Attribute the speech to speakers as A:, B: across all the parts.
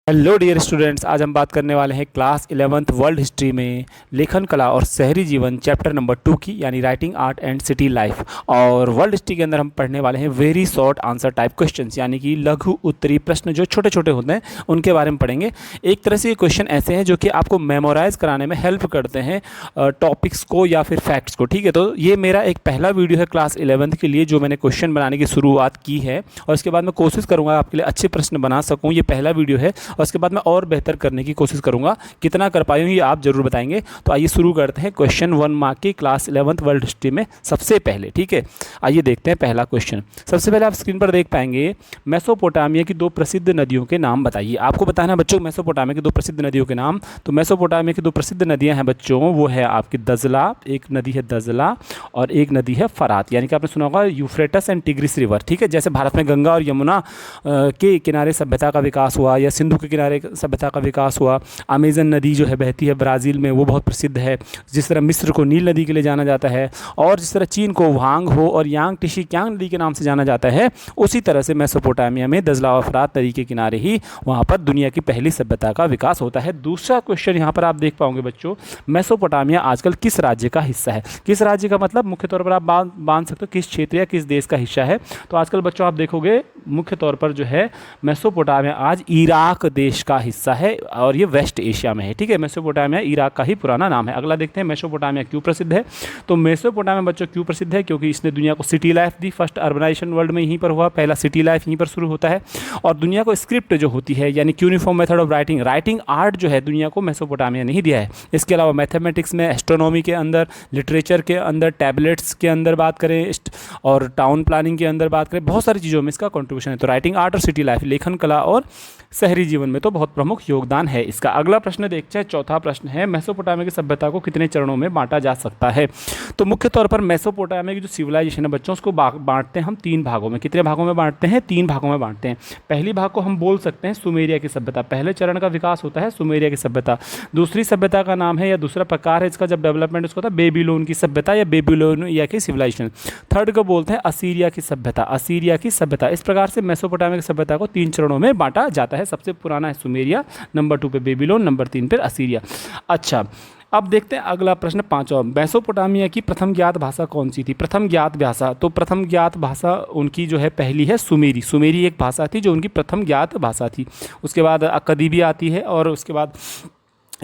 A: Hello dear students, आज हम बात करने वाले हैं क्लास 11th वर्ल्ड हिस्ट्री में लेखन कला और शहरी जीवन चैप्टर नंबर 2 की, यानी writing art and city life. और वर्ल्ड हिस्ट्री के अंदर हम पढ़ने वाले हैं very short answer type questions, यानी कि लघु उत्तरी प्रश्न जो छोटे छोटे होते हैं उनके बारे में पढ़ेंगे। एक तरह से ये क्वेश्चन ऐसे हैं जो कि आपको मेमोराइज कराने में हेल्प करते हैं टॉपिक्स को या फिर फैक्ट्स को। ठीक है, तो ये मेरा एक पहला वीडियो है क्लास 11th के लिए जो मैंने क्वेश्चन बनाने की शुरुआत की है, और इसके बाद मैं कोशिश करूँगा आपके लिए अच्छे प्रश्न बना सकूँ। ये पहला वीडियो है और उसके बाद मैं और बेहतर करने की कोशिश करूंगा। कितना कर पाई हूँ ये आप जरूर बताएंगे। तो आइए शुरू करते हैं क्वेश्चन 1 मार्क की क्लास 11th वर्ल्ड हिस्ट्री में सबसे पहले। ठीक है, आइए देखते हैं पहला क्वेश्चन। सबसे पहले आप स्क्रीन पर देख पाएंगे, मेसोपोटामिया की दो प्रसिद्ध नदियों के नाम बताइए। आपको बताना है बच्चों मेसोपोटामिया की दो प्रसिद्ध नदियों के नाम। तो मेसोपोटामिया की दो प्रसिद्ध नदियां हैं बच्चों, वो है आपकी दजला, एक नदी है दजला और एक नदी है फरात, यानी कि आपने सुना होगा यूफ्रेटस एंड टिग्रिस रिवर। ठीक है, जैसे भारत में गंगा और यमुना के किनारे सभ्यता का विकास हुआ या सिंधु के किनारे सभ्यता का विकास हुआ। अमेजन नदी जो है बहती है ब्राज़ील में, वो बहुत प्रसिद्ध है। जिस तरह मिस्र को नील नदी के लिए जाना जाता है, और जिस तरह चीन को वांग हो और यांग टिशी क्यांग नदी के नाम से जाना जाता है, उसी तरह से मेसोपोटामिया में दजला और फरात नदी के किनारे ही वहाँ पर दुनिया की पहली सभ्यता का विकास होता है। दूसरा क्वेश्चन यहाँ पर आप देख पाओगे बच्चों, मेसोपोटामिया आजकल किस राज्य का हिस्सा है? किस राज्य का मतलब मुख्य तौर पर आप बांध सकते हो किस क्षेत्र या किस देश का हिस्सा है। तो आजकल बच्चों आप देखोगे मुख्य तौर पर जो है मेसोपोटामिया आज इराक देश का हिस्सा है और ये वेस्ट एशिया में है। ठीक है, मेसोपोटामिया इराक का ही पुराना नाम है। अगला देखते हैं मेसोपोटामिया क्यों प्रसिद्ध है। तो मेसोपोटामिया बच्चों क्यों प्रसिद्ध है? क्योंकि इसने दुनिया को सिटी लाइफ दी। फर्स्ट अर्बनाइजेशन वर्ल्ड में यहीं पर हुआ, पहला सिटी लाइफ यहीं पर शुरू होता है। और दुनिया को स्क्रिप्ट जो होती है, यानी uniform method of writing art जो है दुनिया को मेसोपोटामिया नहीं दिया है। इसके अलावा मैथमेटिक्स में, एस्ट्रोनॉमी के अंदर, लिटरेचर के अंदर, टैबलेट्स के अंदर बात करें और टाउन प्लानिंग के अंदर बात करें, बहुत सारी चीज़ों में इसका कंट्रीब्यूशन है। तो राइटिंग आर्ट और सिटी लाइफ, लेखन कला और शहरी जीवन में तो बहुत प्रमुख योगदान है इसका। अगला प्रश्न देखते हैं, चौथा प्रश्न है, मेसोपोटामिया की सभ्यता को कितने चरणों में बांटा जा सकता है? तो मुख्य तौर पर मेसोपोटामिया की जो सिविलाइजेशन है बच्चों, उसको बांटते हैं हम 3 भागों में। कितने भागों में बांटते हैं? 3 भागों में बांटते हैं। पहली भाग को हम बोल सकते हैं सुमेरिया की सभ्यता। पहले चरण का विकास होता है सुमेरिया की सभ्यता। दूसरी सभ्यता का नाम है या दूसरा प्रकार है इसका जब डेवलपमेंट उसको होता है, बेबीलोन की सभ्यता या बेबीलोनिया की सिविलाइजेशन। थर्ड को बोलते हैं असीरिया की सभ्यता, असीरिया की सभ्यता। इस प्रकार से मेसोपोटामिया की सभ्यता को 3 चरणों में बांटा जाता है। सबसे पुराना है सुमेरिया, नंबर 2 पे बेबीलोन, नंबर 3 पर असीरिया। अच्छा, अब देखते हैं अगला प्रश्न 5वां। मेसोपोटामिया की प्रथम ज्ञात भाषा कौन सी थी? प्रथम ज्ञात भाषा, तो प्रथम ज्ञात भाषा उनकी जो है पहली है सुमेरी। सुमेरी एक भाषा थी जो उनकी प्रथम ज्ञात भाषा थी। उसके बाद अक्कदी भी आती है और उसके बाद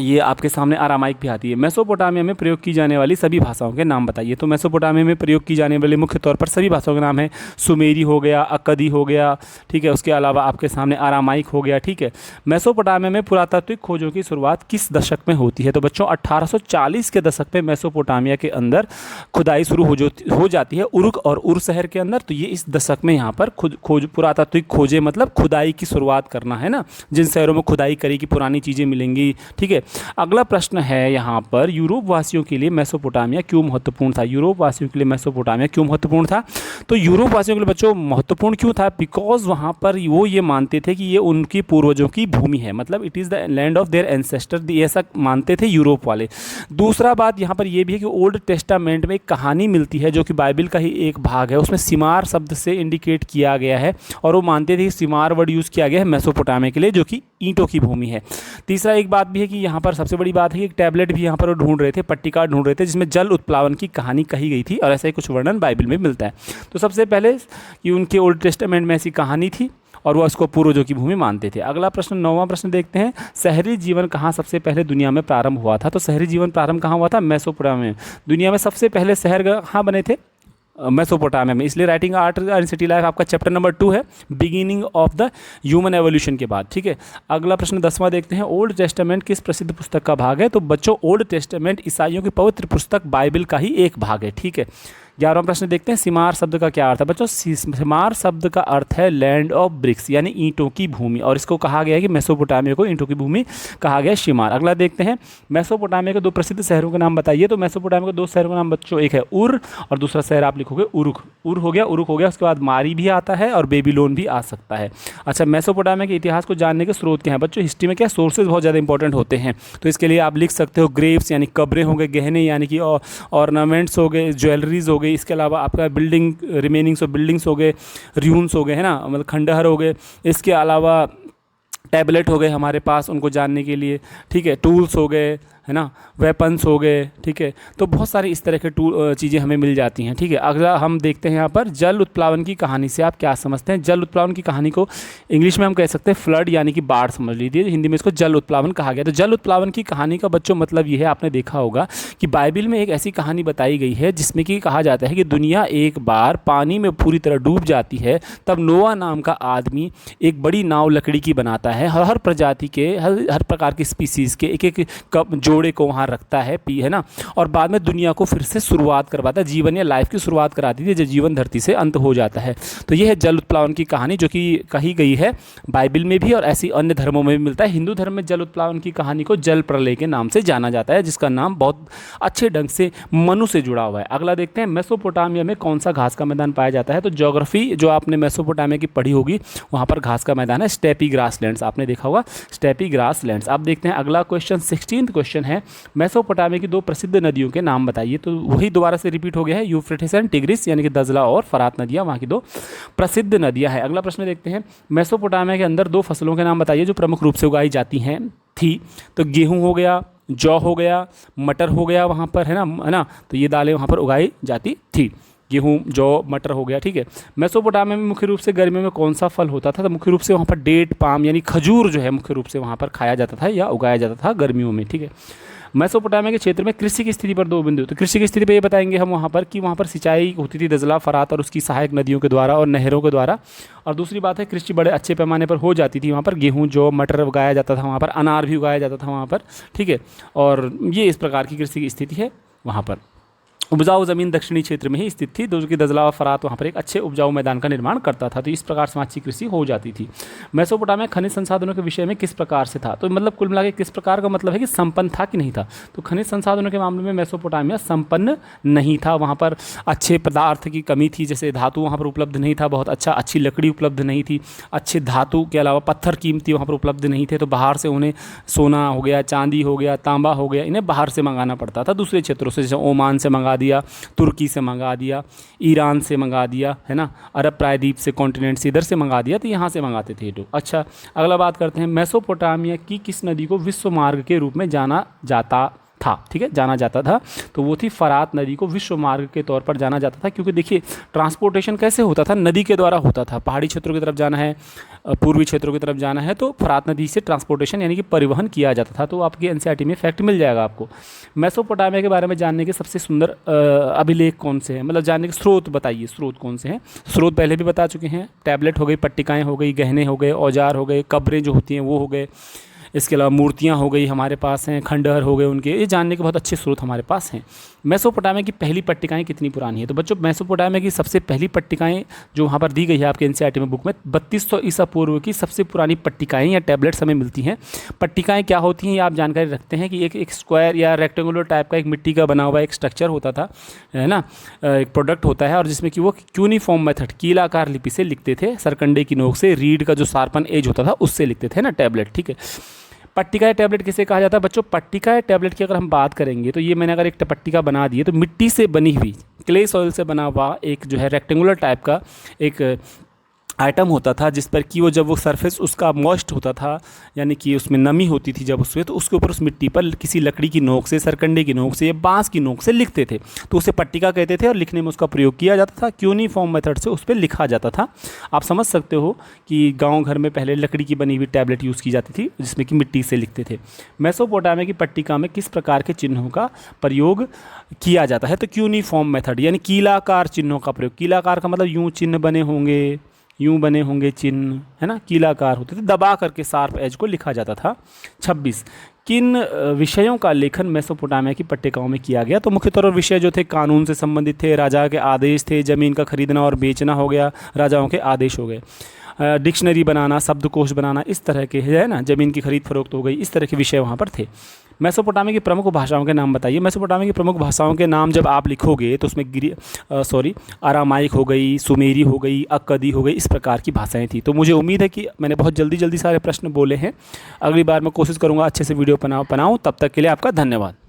A: ये आपके सामने आरामाइक भी आती है। मेसोपोटामिया में प्रयोग की जाने वाली सभी भाषाओं के नाम बताइए। तो मेसोपोटामिया में प्रयोग की जाने वाली मुख्य तौर पर सभी भाषाओं के नाम है। सुमेरी हो गया, अक्कदी हो गया, ठीक है, उसके अलावा आपके सामने आरामाइक हो गया। ठीक है, मेसोपोटामिया में पुरातात्विक खोजों की शुरुआत किस दशक में होती है? तो बच्चों 1840 के दशक में मेसोपोटामिया के अंदर खुदाई शुरू हो जाती है, उरुक और उर शहर के अंदर। तो ये इस दशक में यहाँ पर पुरातात्विक खोजें, मतलब खुदाई की शुरुआत करना है ना, जिन शहरों में खुदाई करी की पुरानी चीज़ें मिलेंगी। ठीक है, अगला प्रश्न है यहाँ पर, यूरोप वासियों के लिए मेसोपोटामिया क्यों महत्वपूर्ण था? यूरोप वासियों के लिए मेसोपोटामिया क्यों महत्वपूर्ण था? तो यूरोप वासियों के लिए बच्चों महत्वपूर्ण क्यों था? बिकॉज वहाँ पर वो ये मानते थे कि ये उनकी पूर्वजों की भूमि है, मतलब it is the land of their ancestor, ऐसा मानते थे यूरोप वाले। दूसरा बात यहाँ पर यह भी है कि ओल्ड टेस्टामेंट में एक कहानी मिलती है जो कि बाइबल का ही एक भाग है, उसमें सिमार शब्द से इंडिकेट किया गया है, और वो मानते थे कि सिमार वर्ड यूज़ किया गया है मेसोपोटामिया के लिए, जो कि ईंटों की भूमि है। तीसरा एक बात भी है कि यहाँ पर सबसे बड़ी बात है कि एक टैबलेट भी यहाँ पर ढूंढ रहे थे, पट्टिका ढूंढ रहे थे, जिसमें जल उत्प्लावन की कहानी कही गई थी, और ऐसा ही कुछ वर्णन बाइबल में मिलता है। तो सबसे पहले कि उनके ओल्ड टेस्टामेंट में ऐसी कहानी थी और वो इसको पूर्वजों की भूमि मानते थे। अगला प्रश्न, 9वां प्रश्न देखते हैं, शहरी जीवन कहाँ सबसे पहले दुनिया में प्रारंभ हुआ था? तो शहरी जीवन प्रारंभ कहाँ हुआ था? मेसोपोटामिया में। दुनिया में सबसे पहले शहर कहाँ बने थे? मेसोपोटामिया में। इसलिए writing art and city life आपका चैप्टर नंबर 2 है, beginning of the human evolution के बाद। ठीक है, अगला प्रश्न 10वां देखते हैं, ओल्ड टेस्टामेंट किस प्रसिद्ध पुस्तक का भाग है? तो बच्चों ओल्ड टेस्टामेंट ईसाइयों की पवित्र पुस्तक बाइबल का ही एक भाग है। ठीक है, 11वां प्रश्न देखते हैं, सिमार शब्द का क्या अर्थ है? बच्चों सिमार शब्द का अर्थ है लैंड ऑफ ब्रिक्स, यानी ईंटों की भूमि, और इसको कहा गया है कि मेसोपोटामिया को ईंटों की भूमि कहा गया है, शिमार। अगला देखते हैं, मेसोपोटामिया के 2 प्रसिद्ध शहरों के नाम बताइए। तो मेसोपोटामिया के 2 शहरों का नाम बच्चों, एक है उर और दूसरा शहर आप लिखोगे उरुक। उर हो गया, उरुक हो गया, उसके बाद मारी भी आता है और बेबीलोन भी आ सकता है। अच्छा, मेसोपोटामिया के इतिहास को जानने के स्रोत क्या हैं? बच्चों हिस्ट्री में क्या सोर्सेज बहुत ज़्यादा इंपॉर्टेंट होते हैं, तो इसके लिए आप लिख सकते हो ग्रेव्स, यानी कब्रें हो गए, गहने यानी कि ऑर्नामेंट्स हो गए, ज्वेलरीज हो गई, इसके अलावा आपका बिल्डिंग रिमेनिंग्स ऑफ बिल्डिंग्स हो गए, र्यून्स हो गए, है ना, मतलब खंडहर हो गए। इसके अलावा टैबलेट हो गए हमारे पास उनको जानने के लिए, ठीक है, टूल्स हो गए, है ना, वेपन्स हो गए, ठीक है। तो बहुत सारी इस तरह के चीज़ें हमें मिल जाती हैं, ठीक है। अगला हम देखते हैं यहाँ पर जल उत्प्लावन की कहानी से आप क्या समझते हैं। जल उत्प्लावन की कहानी को इंग्लिश में हम कह सकते हैं फ्लड यानी कि बाढ़ समझ लीजिए, हिंदी में इसको जल उत्प्लावन कहा गया। तो जल उत्प्लावन की कहानी का बच्चों मतलब ये है, आपने देखा होगा कि बाइबिल में एक ऐसी कहानी बताई गई है जिसमें कि कहा जाता है कि दुनिया एक बार पानी में पूरी तरह डूब जाती है, तब नोआ नाम का आदमी एक बड़ी नाव लकड़ी की बनाता है, हर प्रजाति के हर प्रकार की स्पीसीज़ के एक कप जोड़े को वहाँ रखता है, है ना, और बाद में दुनिया को फिर से शुरुआत करवाता है, जीवन या लाइफ की शुरुआत कराती है जब जीवन धरती से अंत हो जाता है। तो यह है जल उत्प्लावन की कहानी जो कि कही गई है बाइबिल में भी और ऐसी अन्य धर्मों में भी मिलता है। हिंदू धर्म में जल उत्प्लावन की कहानी को जल प्रलय के नाम से जाना जाता है, जिसका नाम बहुत अच्छे ढंग से मनु से जुड़ा हुआ है। अगला देखते हैं मेसोपोटामिया में कौन सा घास का मैदान पाया जाता है। तो ज्योग्राफी जो आपने मेसोपोटामिया की पढ़ी होगी वहाँ पर घास का मैदान है स्टेपी ग्रासलैंड्स, आपने देखा होगा स्टेपी ग्रासलैंड्स। अब देखते हैं अगला क्वेश्चन 16th क्वेश्चन है मेसोपोटामिया की 2 प्रसिद्ध नदियों के नाम बताइए। तो वही दोबारा से रिपीट हो गया है, यूफ्रेटिस एंड टिग्रिस यानी कि दजला और फरात नदियाँ वहाँ की 2 प्रसिद्ध नदियाँ हैं। अगला प्रश्न देखते हैं मेसोपोटामिया के अंदर 2 फसलों के नाम बताइए जो प्रमुख रूप से उगाई जाती हैं थी। तो गेहूँ हो गया, जौ हो गया, मटर हो गया वहाँ पर, है ना, तो ये दालें वहाँ पर उगाई जाती थी। गेहूँ, जौ, मटर हो गया, ठीक है। मेसोपोटामिया में मुख्य रूप से गर्मियों में कौन सा फल होता था। तो मुख्य रूप से वहाँ पर डेट, पाम यानी खजूर जो है मुख्य रूप से वहाँ पर खाया जाता था या उगाया जाता था गर्मियों में, ठीक है। मेसोपोटामिया के क्षेत्र में कृषि की स्थिति पर 2 बिंदु। तो कृषि की स्थिति पर ये बताएंगे हम वहाँ पर कि वहाँ पर सिंचाई होती थी दजला, फरात और उसकी सहायक नदियों के द्वारा और नहरों के द्वारा। और दूसरी बात है कृषि बड़े अच्छे पैमाने पर हो जाती थी वहाँ पर, गेहूँ, जौ, मटर उगाया जाता था वहाँ पर, अनार भी उगाया जाता था वहाँ पर, ठीक है। और ये इस प्रकार की कृषि की स्थिति है वहाँ पर। उपजाऊ ज़मीन दक्षिणी क्षेत्र में ही स्थित थी, जो कि दजला और फरात वहाँ पर एक अच्छे उपजाऊ मैदान का निर्माण करता था। तो इस प्रकार से अच्छी कृषि हो जाती थी। मेसोपोटामिया खनिज संसाधनों के विषय में किस प्रकार से था। तो मतलब कुल मिला के किस प्रकार का मतलब है कि संपन्न था कि नहीं था। तो खनिज संसाधनों के मामले में मेसोपोटामिया संपन्न नहीं था, वहाँ पर अच्छे पदार्थ की कमी थी, जैसे धातु वहाँ पर उपलब्ध नहीं था, बहुत अच्छी लकड़ी उपलब्ध नहीं थी, अच्छे धातु के अलावा पत्थर कीमती वहाँ पर उपलब्ध नहीं थे। तो बाहर से उन्हें सोना हो गया, चांदी हो गया, तांबा हो गया, इन्हें बाहर से मंगाना पड़ता था दूसरे क्षेत्रों से, जैसे ओमान से मंगा दिया, तुर्की से मंगा दिया, ईरान से मंगा दिया, है ना, अरब प्रायद्वीप से, कॉन्टिनेंट से, इधर से मंगा दिया, तो यहाँ से मंगाते थे लोग। अच्छा, अगला बात करते हैं मेसोपोटामिया की किस नदी को विश्व मार्ग के रूप में जाना जाता था, ठीक है, जाना जाता था। तो वो थी फरात नदी को विश्व मार्ग के तौर पर जाना जाता था, क्योंकि देखिए ट्रांसपोर्टेशन कैसे होता था, नदी के द्वारा होता था। पहाड़ी क्षेत्रों की तरफ जाना है, पूर्वी क्षेत्रों की तरफ जाना है, तो फरात नदी से ट्रांसपोर्टेशन यानी कि परिवहन किया जाता था। तो आपकी एनसीईआरटी में फैक्ट मिल जाएगा आपको। मेसोपोटामिया के बारे में जानने के सबसे सुंदर अभिलेख कौन से हैं, मतलब जानने के स्रोत बताइए, स्रोत कौन से हैं। स्रोत पहले भी बता चुके हैं, टैबलेट हो गई, पट्टिकाएँ हो गई, गहने हो गए, औजार हो गए, कब्रें जो होती हैं वो हो गए, इसके अलावा मूर्तियाँ हो गई हमारे पास हैं, खंडहर हो गए उनके, ये जानने के बहुत अच्छे स्रोत हमारे पास हैं। मेसोपोटामिया की पहली पट्टिकाएँ कितनी पुरानी है। तो बच्चों मेसोपोटामिया की सबसे पहली पट्टिकाएँ जो वहाँ पर दी गई है आपके एनसीईआरटी में बुक में, 3200 ईसा पूर्व की सबसे पुरानी पट्टिकाएँ या टैबलेट्स हमें मिलती हैं। पट्टिकाएँ क्या होती हैं ये आप जानकारी रखते हैं कि एक स्क्वायर या रेक्टेंगुलर टाइप का एक मिट्टी का बना हुआ एक स्ट्रक्चर होता था, है ना, एक प्रोडक्ट होता है, और जिसमें कि वो क्यूनिफॉर्म मेथड कीलाकार लिपि से लिखते थे, सरकंडे की नोक से, रीड का जो शार्पन एज होता था उससे लिखते थे ना टैबलेट, ठीक है। पट्टिकाएँ टैबलेट किसे कहा जाता है बच्चों। पट्टिकाएँ टैबलेट की अगर हम बात करेंगे तो ये मैंने अगर एक पट्टिका बना दी है तो मिट्टी से बनी हुई, क्ले सॉइल से बना हुआ एक जो है रेक्टेंगुलर टाइप का एक आइटम होता था, जिस पर कि वो जब वो सरफेस उसका मॉइस्ट होता था, यानी कि उसमें नमी होती थी जब उसमें, तो उसके ऊपर उस मिट्टी पर किसी लकड़ी की नोक से, सरकंडे की नोक से या बांस की नोक से लिखते थे, तो उसे पट्टिका कहते थे और लिखने में उसका प्रयोग किया जाता था। क्यूनिफॉर्म मेथड से उस पर लिखा जाता था। आप समझ सकते हो कि गाँव घर में पहले लकड़ी की बनी हुई टैबलेट यूज़ की जाती थी जिसमें कि मिट्टी से लिखते थे। मेसोपोटामिया की पट्टिका में किस प्रकार के चिन्हों का प्रयोग किया जाता है। तो क्यूनिफॉर्म मेथड यानी कीलाकार चिन्हों का प्रयोग। कीलाकार का मतलब यूँ चिन्ह बने होंगे, यूँ बने होंगे चिन्ह, है ना, कीलाकार होते थे, दबा करके शार्प एज को लिखा जाता था। 26 किन विषयों का लेखन मेसोपोटामिया की पट्टिकाओं में किया गया। तो मुख्य तौर पर विषय जो थे कानून से संबंधित थे, राजा के आदेश थे, ज़मीन का खरीदना और बेचना हो गया, राजाओं के आदेश हो गए, डिक्शनरी बनाना, शब्दकोश बनाना, इस तरह के, है ना, ज़मीन की खरीद फरोख्त हो गई, इस तरह के विषय वहाँ पर थे। मेसोपोटामिया की प्रमुख भाषाओं के नाम बताइए। मेसोपोटामिया की प्रमुख भाषाओं के नाम जब आप लिखोगे तो उसमें अरामाइक हो गई, सुमेरी हो गई, अक्कदी हो गई, इस प्रकार की भाषाएं थी। तो मुझे उम्मीद है कि मैंने बहुत जल्दी सारे प्रश्न बोले हैं। अगली बार मैं कोशिश करूँगा अच्छे से वीडियो बनाऊँ। तब तक के लिए आपका धन्यवाद।